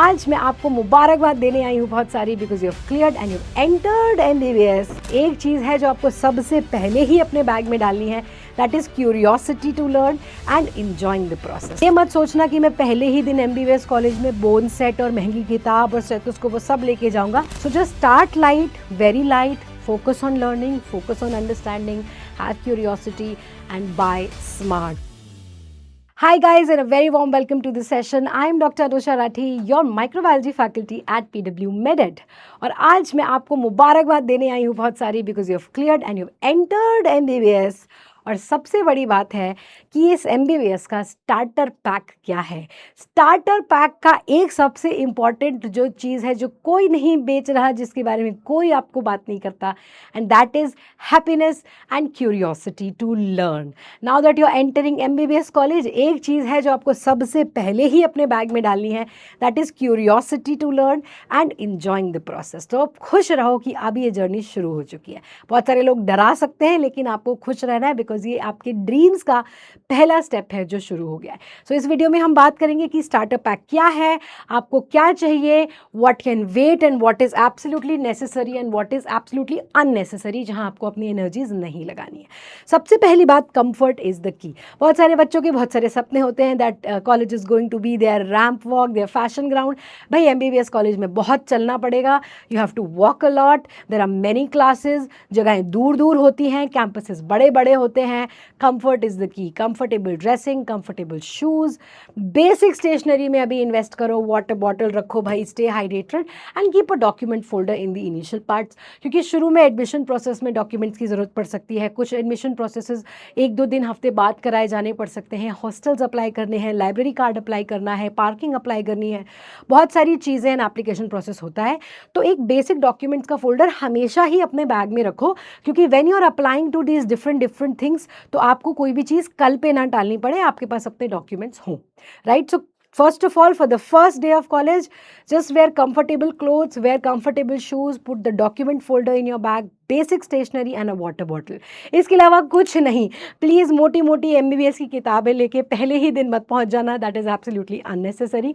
आज मैं आपको मुबारकबाद देने आई हूँ बहुत सारी, because you have cleared and you entered MBBS. एक चीज़ है जो आपको सबसे पहले ही अपने बैग में डालनी है, that is curiosity to learn and enjoying the process. ये मत सोचना कि मैं पहले ही दिन एमबीबीएस कॉलेज में बोन सेट और महंगी किताब और स्टेथोस्कोप वो सब लेके जाऊंगा। So just start light, very light, focus on learning, focus on understanding, have curiosity and buy smart. Hi guys, and a very warm welcome to this session. I am Dr. Anusha Rathi, your microbiology faculty at PW MedEd. और आज मैं आपको मुबारकबाद देने आई हूँ बहुत सारी, because you have cleared and you have entered MBBS. और सबसे बड़ी बात है कि इस MBBS का स्टार्टर पैक क्या है। स्टार्टर पैक का एक सबसे इम्पॉर्टेंट जो चीज़ है जो कोई नहीं बेच रहा, जिसके बारे में कोई आपको बात नहीं करता, and that is happiness and curiosity to learn. Now that you are entering MBBS college, एक चीज़ है जो आपको सबसे पहले ही अपने बैग में डालनी है, that is curiosity to learn and enjoying the process. तो आप खुश रहो कि अब ये जर्नी शुरू हो चुकी है। बहुत सारे लोग डरा सकते हैं, लेकिन आपको खुश रहना है, बिकॉज ये आपके ड्रीम्स का पहला स्टेप है जो शुरू हो गया है। सो इस वीडियो में हम बात करेंगे कि स्टार्टर पैक क्या है, आपको क्या चाहिए, what can wait and what is absolutely necessary and what is absolutely unnecessary, जहां आपको अपनी एनर्जीज नहीं लगानी है। सबसे पहली बात, कंफर्ट इज द की। बहुत सारे बच्चों के बहुत सारे सपने होते हैं that college is going to be their ramp walk, their fashion ground. भाई एमबीबीएस कॉलेज में बहुत चलना पड़ेगा, you have to walk a lot, there are many classes, जगहें दूर दूर होती हैं, कैंपसेस बड़े बड़े होते हैं। Comfort is the key. Comfortable dressing, comfortable shoes, basic stationery में अभी इन्वेस्ट करो, वाटर बॉटल रखो भाई, stay hydrated and keep a document folder in the initial parts, क्योंकि शुरू में एडमिशन प्रोसेस में डॉक्यूमेंट्स की ज़रूरत पड़ सकती है। कुछ एडमिशन प्रोसेसेस 1-2 दिन हफ्ते बाद कराए जाने पड़ सकते हैं। हॉस्टल्स अप्लाई करने हैं, लाइब्रेरी कार्ड अप्लाई करना है, पार्किंग अप्लाई करनी है, बहुत सारी चीज़ें एंड एप्लीकेशन प्रोसेस होता है। तो एक बेसिक डॉक्यूमेंट्स का फोल्डर हमेशा ही अपने बैग में रखो, क्योंकि when you are applying to these different things, तो आपको कोई भी चीज़ कल पे ना टालनी पड़े, आपके पास अपने डॉक्यूमेंट्स हों, right. So first of all, for the first day of college, just wear comfortable clothes, wear comfortable shoes, put the document folder in your bag, basic stationery and a water bottle. इसके अलावा कुछ नहीं। Please मोटी मोटी MBBS की किताबें लेके पहले ही दिन मत पहुंच जाना, दैट इज़ एब्सोल्युटली अननेसेसरी।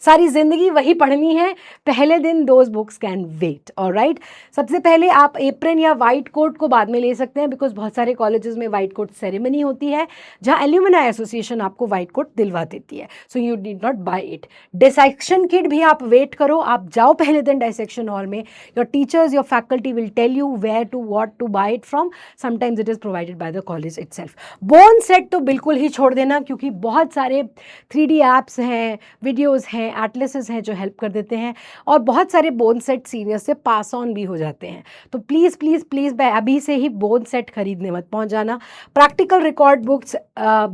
सारी जिंदगी वही पढ़नी है, पहले दिन those books can wait, alright. सबसे पहले आप एप्रन या वाइट कोट को बाद में ले सकते हैं, बिकॉज बहुत सारे कॉलेजेस में वाइट कोट सेरेमनी होती है, जहां एल्यूमिनाई एसोसिएशन आपको वाइट कोट दिलवा देती है, so you need not buy it. Dissection kit भी आप वेट करो, आप जाओ पहले दिन डाइसेक्शन हॉल में, your teachers, your faculty will tell you where to what to buy it from, sometimes it is provided by the college itself. Bone set तो बिल्कुल ही छोड़ देना, क्योंकि बहुत सारे 3D ऐप्स हैं, वीडियोज़ हैं, एटलसेस हैं जो हेल्प कर देते हैं, और बहुत सारे बोन सेट सीनियर से पास ऑन भी हो जाते हैं। तो प्लीज़ प्लीज़ प्लीज़ भाई अभी से ही बोन सेट खरीदने मत पहुंच जाना। प्रैक्टिकल रिकॉर्ड बुक्स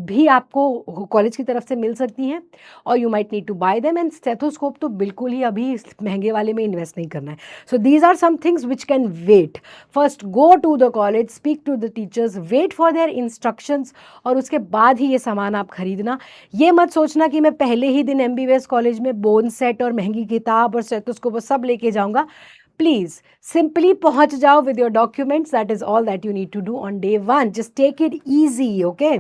भी आपको कॉलेज की तरफ से मिल सकती हैं, और you might need to buy them. And stethoscope तो बिल्कुल ही अभी इस महंगे वाले में इन्वेस्ट नहीं करना है। So these are some things which can wait. First go to the college, speak to the teachers, wait for their instructions, और उसके बाद ही ये सामान आप खरीदना। ये मत सोचना कि मैं पहले ही दिन MBBS कॉलेज में बोन सेट और महंगी किताब और स्टेथोस्कोप सब लेके जाऊंगा। प्लीज सिंपली पहुंच जाओ with your documents, that is all that you need to do on day 1। Just take it easy, okay.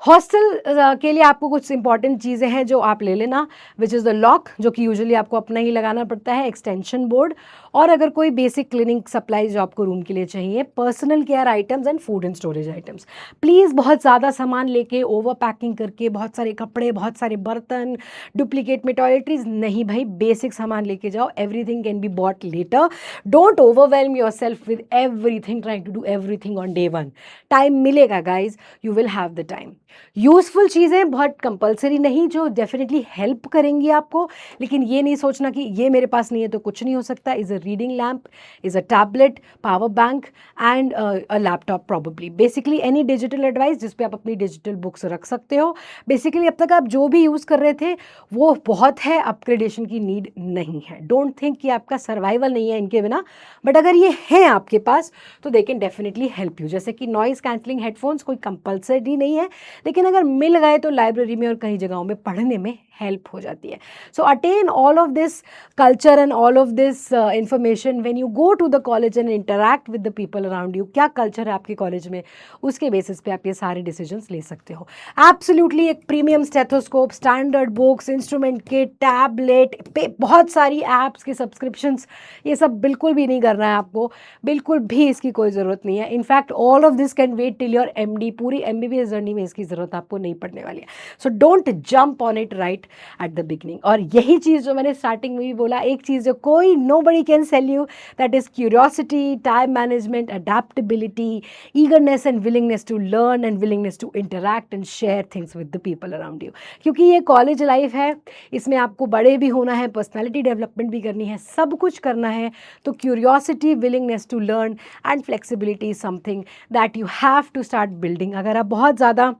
Hostel के लिए आपको कुछ इंपॉर्टेंट चीज़ें हैं जो आप ले लेना, विच इज़ द लॉक, जो कि यूजुअली आपको अपना ही लगाना पड़ता है, एक्सटेंशन बोर्ड, और अगर कोई बेसिक क्लीनिंग सप्लाई जो आपको रूम के लिए चाहिए, personal care items and food and storage items. Please बहुत ज़्यादा सामान लेके ओवर पैकिंग करके, बहुत सारे कपड़े, बहुत सारे बर्तन, डुप्लीकेट में टॉयलेटरीज नहीं भाई, बेसिक सामान लेके जाओ। Everything can be bought later. Don't overwhelm yourself with everything, trying to do everything on day 1। Time मिलेगा guys, you will have the time. Useful चीज़ें बहुत कंपलसरी नहीं, जो डेफिनेटली हेल्प करेंगी आपको, लेकिन ये नहीं सोचना कि ये मेरे पास नहीं है तो कुछ नहीं हो सकता। Is a reading lamp, is a tablet, power bank and a laptop probably. Basically any digital advice जिस पे आप अपनी डिजिटल बुक्स रख सकते हो। बेसिकली अब तक आप जो भी यूज़ कर रहे थे वो बहुत है, अपग्रेडेशन की नीड नहीं है। डोंट थिंक कि आपका सर्वाइवल नहीं है इनके बिना, बट अगर ये है आपके पास तो they can definitely help you. जैसे कि नॉइज़ कैंसलिंग हेडफोन्स कोई कंपलसरी नहीं है, लेकिन अगर मिल गए तो लाइब्रेरी में और कई जगहों में पढ़ने में हेल्प हो जाती है. So attain all of this culture and all of this information when you go to the college and interact with the people around you. क्या कल्चर है आपके कॉलेज में, उसके बेसिस पे आप ये सारे डिसीजंस ले सकते हो. एब्सोल्युटली एक premium stethoscope, standard books, instrument kit, tablet, बहुत सारी ऐप्स के सब्सक्रिप्शंस, ये सब बिल्कुल भी नहीं करना है आपको, बिल्कुल भी इसकी कोई ज़रूरत नहीं है. In fact all of this can wait till your MD. पूरी MBBS जर्नी में इसकी ज़रूरत आपको नहीं पड़ने वाली है. So don't jump on it right at the beginning. और यही चीज़ जो मैंने स्टार्टिंग में भी बोला, एक चीज़ जो कोई nobody can sell you, that is curiosity, time management, adaptability, eagerness and willingness to learn and willingness to interact and share things with the people around you. क्योंकि ये कॉलेज लाइफ है, इसमें आपको बड़े भी होना है, पर्सनैलिटी डेवलपमेंट भी करनी है, सब कुछ करना है. तो curiosity, willingness to learn and flexibility is something that you have to start building. अगर आप बहुत ज़्यादा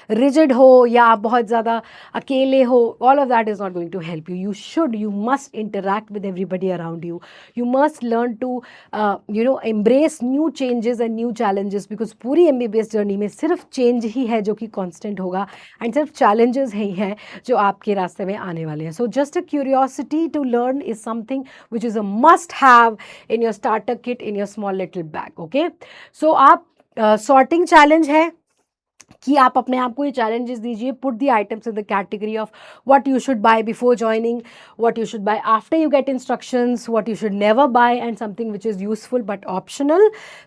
रिजिड हो या आप बहुत ज़्यादा अकेले हो, all of that is not going to help you. You must interact with everybody around you. You must learn to embrace new changes and new challenges, because पूरी MBBS जर्नी में सिर्फ चेंज ही है जो कि कॉन्स्टेंट होगा, and सिर्फ challenges ही हैं जो आपके रास्ते में आने वाले हैं. So just a curiosity to learn is something which is a must have in your starter kit, in your small little bag. Okay, so आप सॉर्टिंग चैलेंज है कि आप अपने आप को ये चैलेंजेस दीजिए. Put the items in the category of what you should buy before joining, what you should buy after you get instructions, what you should never buy, and something which is useful but optional.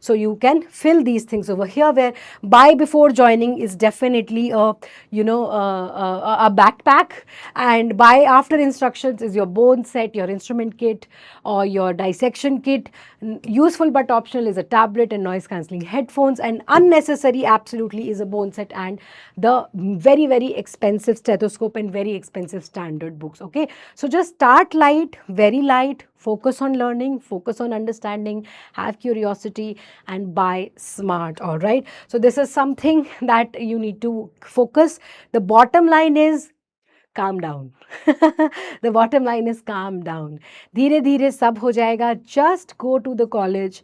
So you can fill these things over here, where buy before joining is definitely a backpack, and buy after instructions is your bone set, your instrument kit, or your dissection kit. Useful but optional is a tablet and noise cancelling headphones, and unnecessary absolutely is a bone set and the very very expensive stethoscope and very expensive standard books. Okay, so just start light, very light, focus on learning, focus on understanding, have curiosity, and buy smart. All right, so this is something that you need to focus. The bottom line is calm down. The bottom line is calm down. धीरे धीरे सब हो जाएगा. Just go to the college,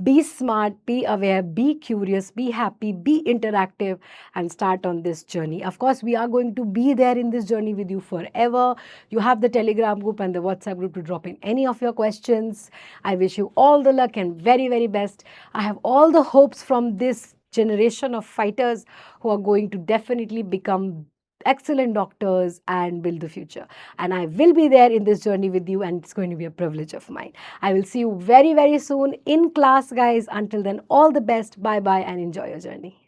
be smart, be aware, be curious, be happy, be interactive, and start on this journey. Of course, we are going to be there in this journey with you forever. You have the Telegram group and the WhatsApp group to drop in any of your questions. I wish you all the luck and very very best. I have all the hopes from this generation of fighters who are going to definitely become excellent doctors and build the future. And I will be there in this journey with you, and it's going to be a privilege of mine. I will see you very very soon in class, guys. Until then, all the best. Bye bye and enjoy your journey.